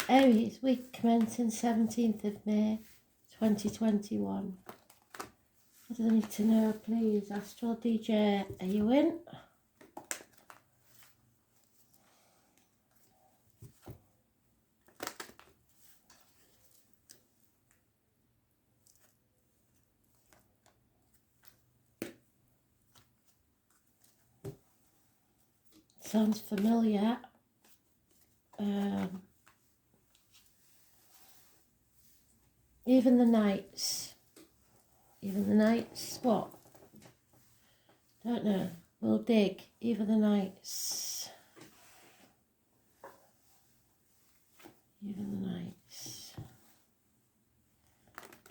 Aries, week commencing 17th of May 2021. What do I need to know, please? Astral DJ, are you in? Sounds familiar. Even the nights. Even the nights, what? Don't know. We'll dig. Even the nights. Even the nights.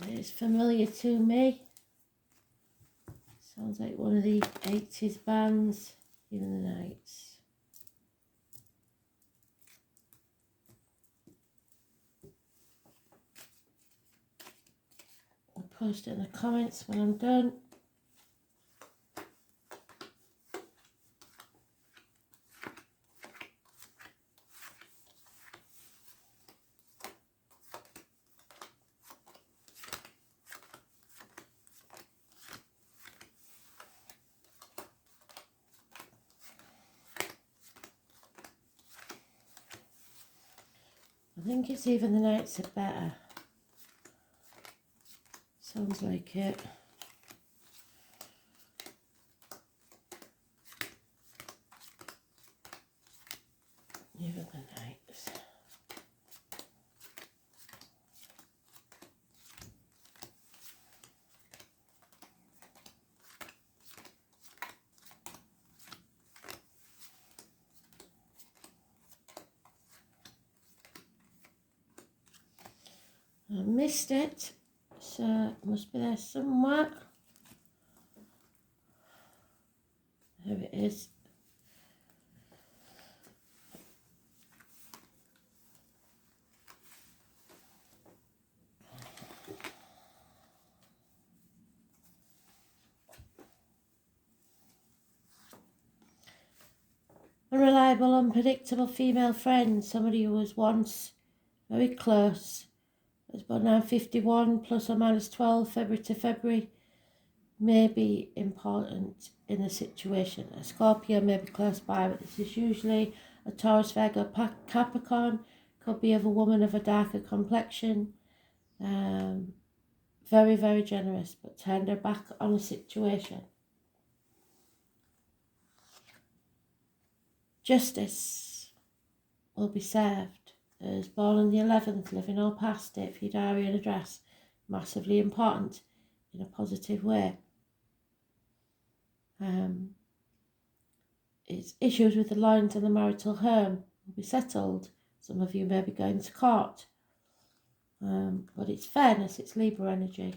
It's familiar to me. Sounds like one of the 80s bands. Even the nights. I'll post it in the comments when I'm done. I think it's even the nights are better. Sounds like it. Even the nights. I missed it, so it must be there somewhere. There it is. Unreliable, unpredictable female friend, somebody who was once very close, is but now 51 plus or minus 12 February to February, may be important in a situation. A Scorpio may be close by, but this is usually a Taurus, Virgo, Capricorn. Could be of a woman of a darker complexion. Very, very generous, but turned her back on a situation. Justice will be served. Is born on the 11th, living or past it, for your diary and address. Massively important in a positive way. It's issues with the lines and the marital home will be settled. Some of you may be going to court. But it's fairness, it's Libra energy.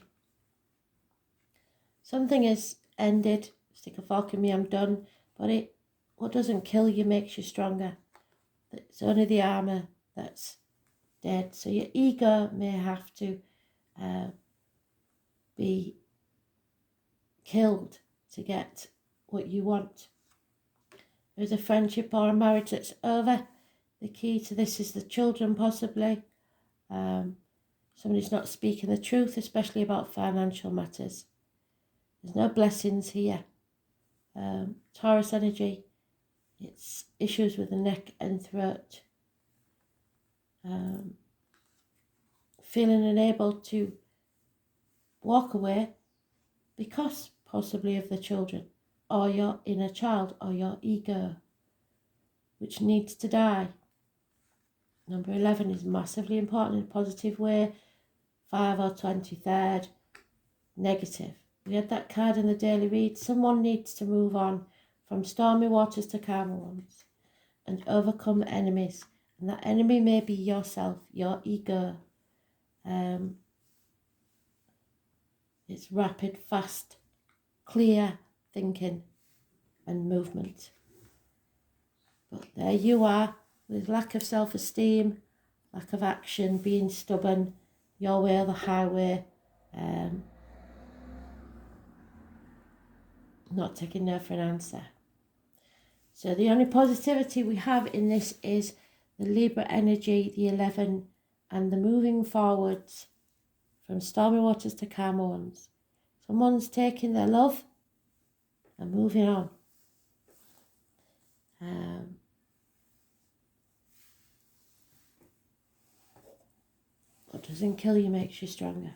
Something is ended. Stick a fork in me, I'm done. But what doesn't kill you makes you stronger. It's only the armour that's dead. So your ego may have to be killed to get what you want. There's a friendship or a marriage that's over. The key to this is the children, possibly. Somebody's not speaking the truth, especially about financial matters. There's no blessings here. Taurus energy, it's issues with the neck and throat. Feeling unable to walk away because possibly of the children, or your inner child, or your ego, which needs to die. Number 11 is massively important in a positive way. 5 or 23rd, negative. We had that card in the daily read. Someone needs to move on from stormy waters to calmer ones and overcome enemies. And that enemy may be yourself, your ego. It's rapid, fast, clear thinking and movement. But there you are, with lack of self-esteem, lack of action, being stubborn, your way or the highway, not taking no for an answer. So the only positivity we have in this is the Libra energy, the 11, and the moving forwards from stormy waters to calmer ones. Someone's taking their love and moving on. What doesn't kill you makes you stronger.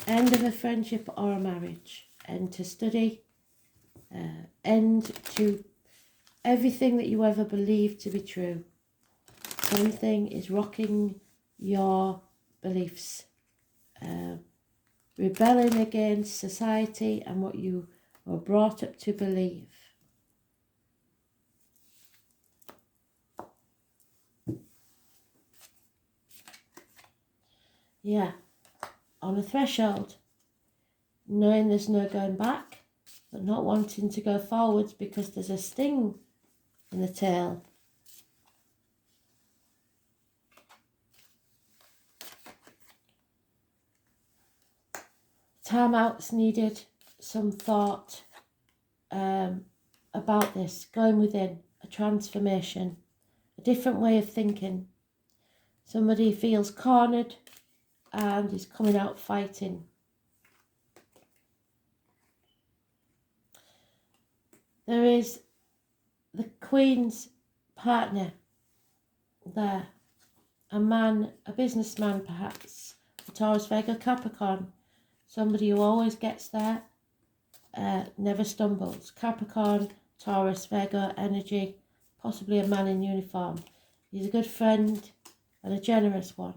End of a friendship or a marriage. End to study. End to everything that you ever believed to be true. Something is rocking your beliefs. Rebelling against society and what you were brought up to believe. Yeah, on a threshold, knowing there's no going back, but not wanting to go forwards because there's a sting in the tail. Time out's needed, some thought about this, going within, a transformation, a different way of thinking. Somebody feels cornered and is coming out fighting. There is the Queen's partner there, a man, a businessman perhaps, a Taurus, Vega, Capricorn, somebody who always gets there, never stumbles. Capricorn, Taurus, Vega energy, possibly a man in uniform. He's a good friend and a generous one.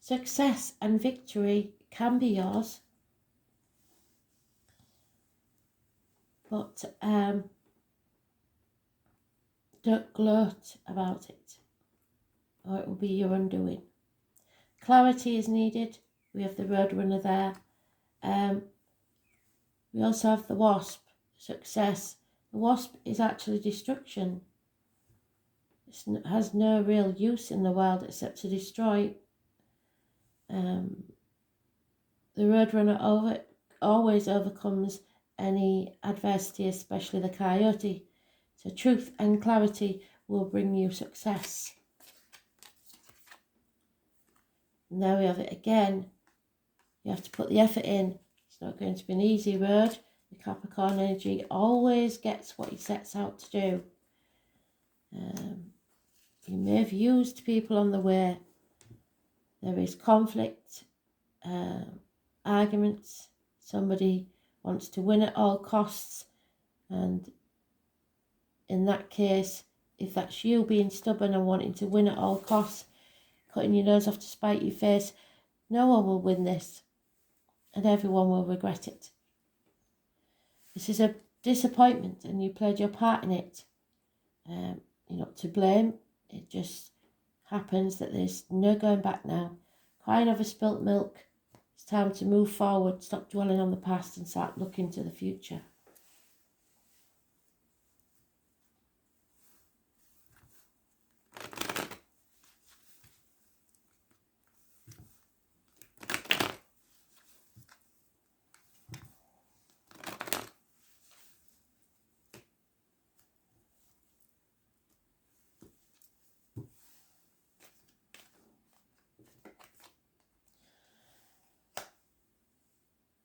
Success and victory can be yours, but don't gloat about it, or it will be your undoing. Clarity is needed. We have the Roadrunner there. We also have the Wasp, success. The Wasp is actually destruction. It has no real use in the world except to destroy. The Roadrunner always overcomes any adversity, especially the Coyote. So truth and clarity will bring you success. And there we have it again. You have to put the effort in. It's not going to be an easy road. The Capricorn energy always gets what he sets out to do. You may have used people on the way. There is conflict, arguments. Somebody wants to win at all costs, and in that case, if that's you being stubborn and wanting to win at all costs, cutting your nose off to spite your face, no one will win this, and everyone will regret it. This is a disappointment, and you played your part in it. You're not to blame. It just happens that there's no going back now. Crying over spilt milk. It's time to move forward, stop dwelling on the past and start looking to the future.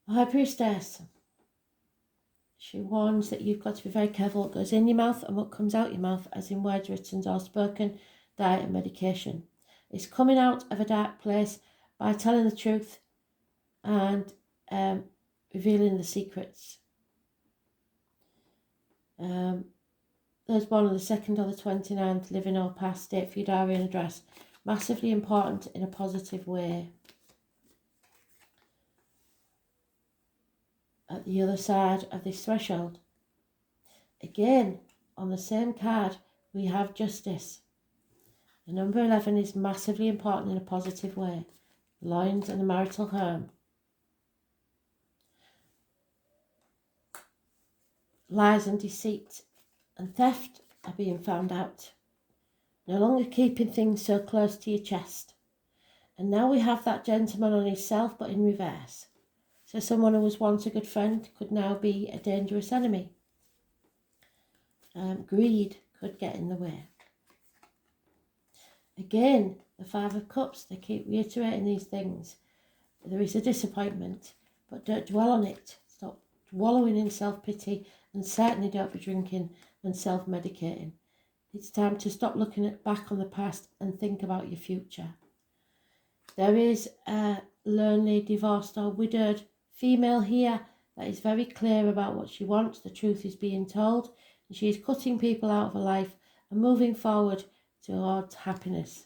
High Priestess. She warns that you've got to be very careful what goes in your mouth and what comes out your mouth, as in words written or spoken, diet and medication. It's coming out of a dark place by telling the truth and revealing the secrets. Those born on the 2nd or the 29th, living or past, date for your diary and address. Massively important in a positive way. At the other side of this threshold, again, on the same card, we have justice. The number 11 is massively important in a positive way. Lions and a marital home. Lies and deceit and theft are being found out. No longer keeping things so close to your chest. And now we have that gentleman on his self, but in reverse. So someone who was once a good friend could now be a dangerous enemy. Greed could get in the way. Again, the Five of Cups, they keep reiterating these things. There is a disappointment, but don't dwell on it. Stop wallowing in self-pity, and certainly don't be drinking and self-medicating. It's time to stop looking back on the past and think about your future. There is a lonely, divorced or widowed female here that is very clear about what she wants. The truth is being told, and she is cutting people out of her life and moving forward towards happiness.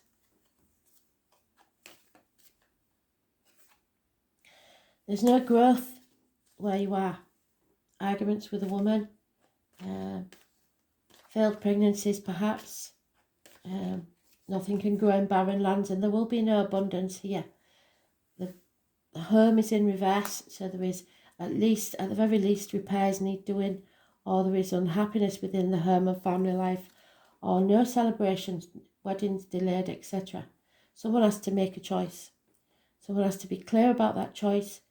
There's no growth where you are. Arguments with a woman, failed pregnancies perhaps, nothing can grow in barren lands, and there will be no abundance here. The home is in reverse, so there is at the very least, repairs need doing, or there is unhappiness within the home and family life, or no celebrations, weddings delayed, etc. Someone has to make a choice. Someone has to be clear about that choice,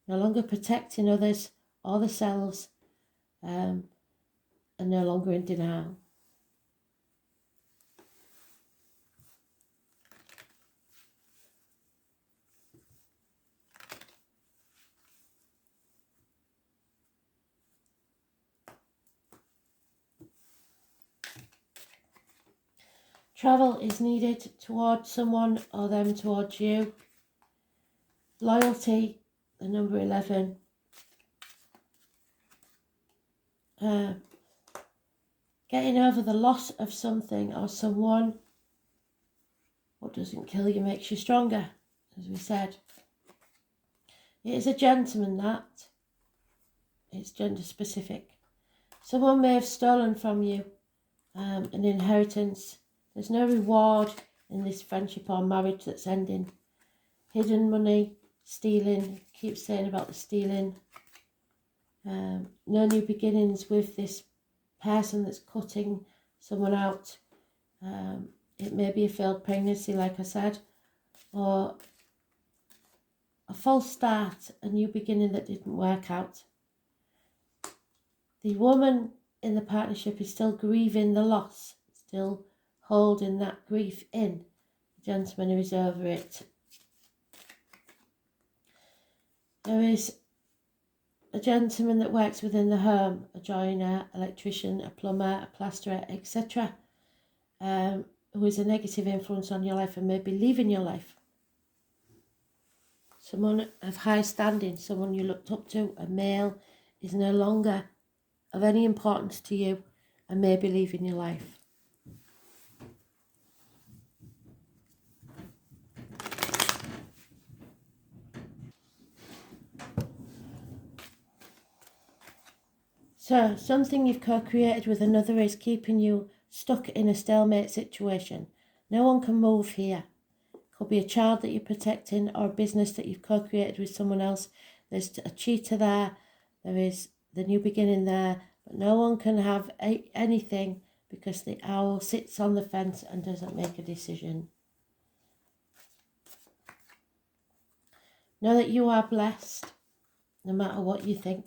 no longer protecting others or themselves, and no longer in denial. Travel is needed towards someone or them towards you. Loyalty, the number 11. Getting over the loss of something or someone. What doesn't kill you makes you stronger, as we said. It is a gentleman that. It's gender specific. Someone may have stolen from you an inheritance. There's no reward in this friendship or marriage that's ending. Hidden money, stealing, keep saying about the stealing. No new beginnings with this person that's cutting someone out. It may be a failed pregnancy, like I said, or a false start, a new beginning that didn't work out. The woman in the partnership is still grieving the loss, still holding that grief in. The gentleman who is over it. There is a gentleman that works within the home, a joiner, electrician, a plumber, a plasterer, etc., who is a negative influence on your life and may be leaving your life. Someone of high standing, someone you looked up to, a male, is no longer of any importance to you and may be leaving your life. So, something you've co-created with another is keeping you stuck in a stalemate situation. No one can move here. Could be a child that you're protecting or a business that you've co-created with someone else. There's a cheater there. There is the new beginning there. But no one can have anything because the owl sits on the fence and doesn't make a decision. Know that you are blessed no matter what you think.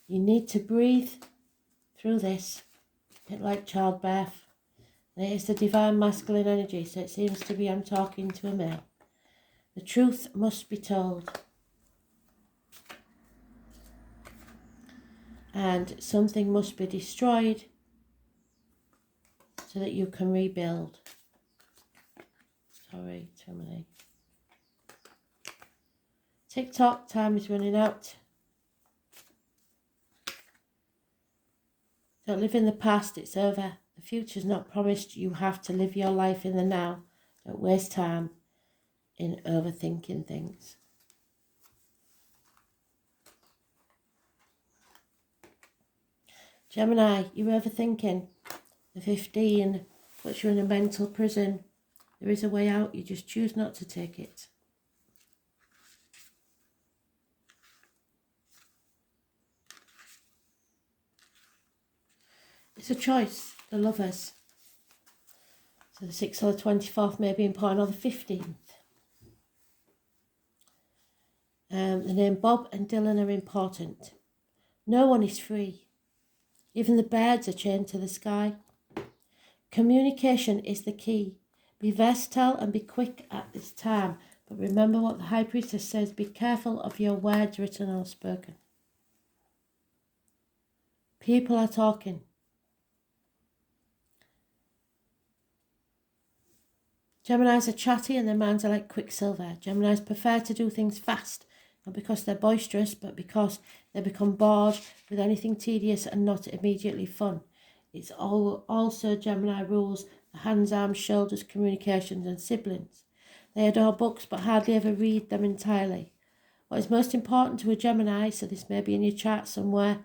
You need to breathe through this, a bit like childbirth. And it is the divine masculine energy, so it seems to be I'm talking to a male. The truth must be told. And something must be destroyed so that you can rebuild. Sorry, too many. TikTok, time is running out. Don't live in the past, it's over. The future's not promised. You have to live your life in the now. Don't waste time in overthinking things. Gemini, you're overthinking. The 15 puts you in a mental prison. There is a way out, you just choose not to take it. It's a choice, the Lovers. So the 6th or the 24th may be important, or the 15th. The name Bob and Dylan are important. No one is free. Even the birds are chained to the sky. Communication is the key. Be versatile and be quick at this time. But remember what the High Priestess says, be careful of your words written or spoken. People are talking. Geminis are chatty and their minds are like quicksilver. Geminis prefer to do things fast, not because they're boisterous, but because they become bored with anything tedious and not immediately fun. It's also Gemini rules the hands, arms, shoulders, communications and siblings. They adore books but hardly ever read them entirely. What is most important to a Gemini, so this may be in your chart somewhere,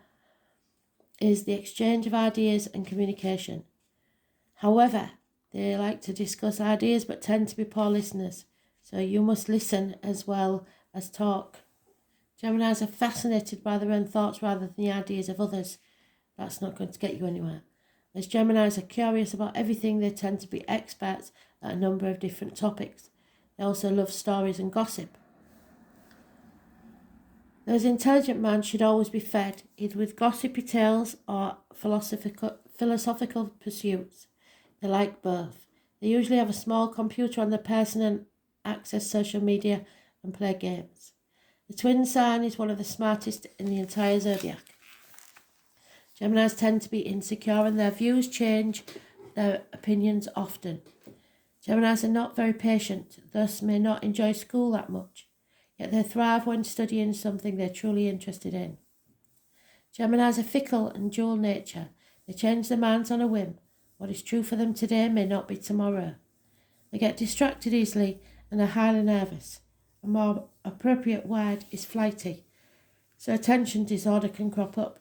is the exchange of ideas and communication. However, they like to discuss ideas but tend to be poor listeners, so you must listen as well as talk. Geminis are fascinated by their own thoughts rather than the ideas of others. That's not going to get you anywhere. As Geminis are curious about everything, they tend to be experts at a number of different topics. They also love stories and gossip. Those intelligent man should always be fed, either with gossipy tales or philosophical pursuits. They like both. They usually have a small computer on their person and access social media and play games. The twin sign is one of the smartest in the entire zodiac. Geminis tend to be insecure and their views change their opinions often. Geminis are not very patient, thus may not enjoy school that much, yet they thrive when studying something they're truly interested in. Geminis are fickle and dual nature. They change their minds on a whim. What is true for them today may not be tomorrow. They get distracted easily and are highly nervous. A more appropriate word is flighty, so attention disorder can crop up.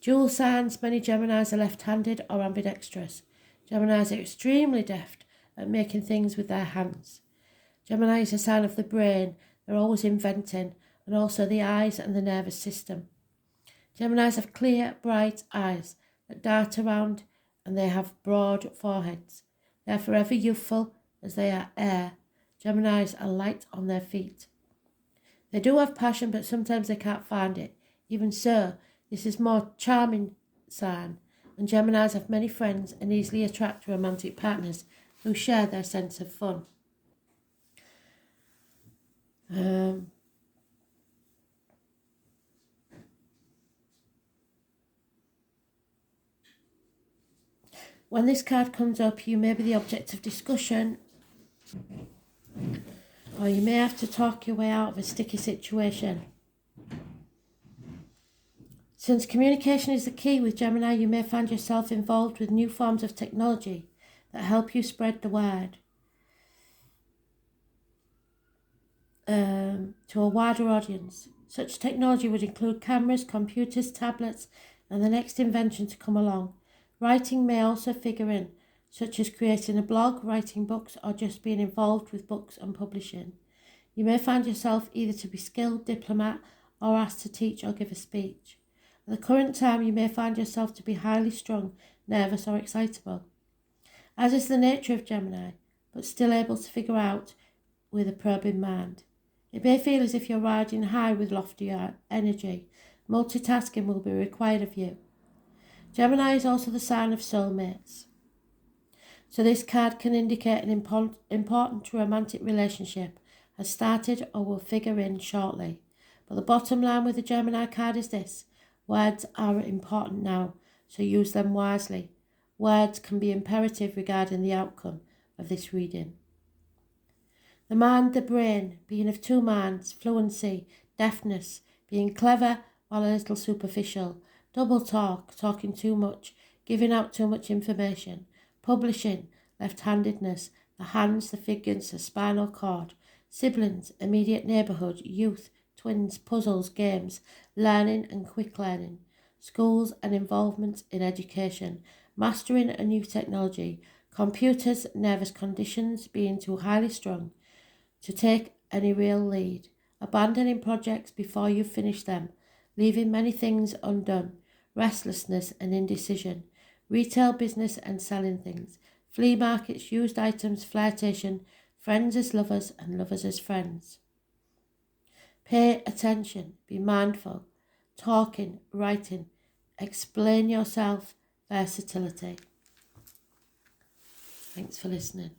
Dual signs, many Geminis are left-handed or ambidextrous. Geminis are extremely deft at making things with their hands. Gemini is a sign of the brain. They're always inventing, and also the eyes and the nervous system. Geminis have clear, bright eyes that dart around, and they have broad foreheads. They are forever youthful, as they are air. Geminis are light on their feet. They do have passion, but sometimes they can't find it. Even so, this is more charming sign, and Geminis have many friends and easily attract romantic partners who share their sense of fun. When this card comes up, you may be the object of discussion, or you may have to talk your way out of a sticky situation. Since communication is the key with Gemini, you may find yourself involved with new forms of technology that help you spread the word to a wider audience. Such technology would include cameras, computers, tablets, and the next invention to come along. Writing may also figure in, such as creating a blog, writing books, or just being involved with books and publishing. You may find yourself either to be skilled diplomat or asked to teach or give a speech. At the current time, you may find yourself to be highly strung, nervous, or excitable, as is the nature of Gemini, but still able to figure out with a probing mind. It may feel as if you're riding high with lofty energy. Multitasking will be required of you. Gemini is also the sign of soulmates, so this card can indicate an important romantic relationship has started or will figure in shortly. But the bottom line with the Gemini card is this: words are important now, so use them wisely. Words can be imperative regarding the outcome of this reading. The mind, the brain, being of two minds, fluency, deafness, being clever while a little superficial, double talk, talking too much, giving out too much information, publishing, left-handedness, the hands, the figures, the spinal cord, siblings, immediate neighbourhood, youth, twins, puzzles, games, learning and quick learning, schools and involvement in education, mastering a new technology, computers, nervous conditions, being too highly strung to take any real lead, abandoning projects before you finish them, leaving many things undone, restlessness and indecision, retail business and selling things, flea markets, used items, flirtation, friends as lovers and lovers as friends. Pay attention, be mindful, talking, writing, explain yourself, versatility. Thanks for listening.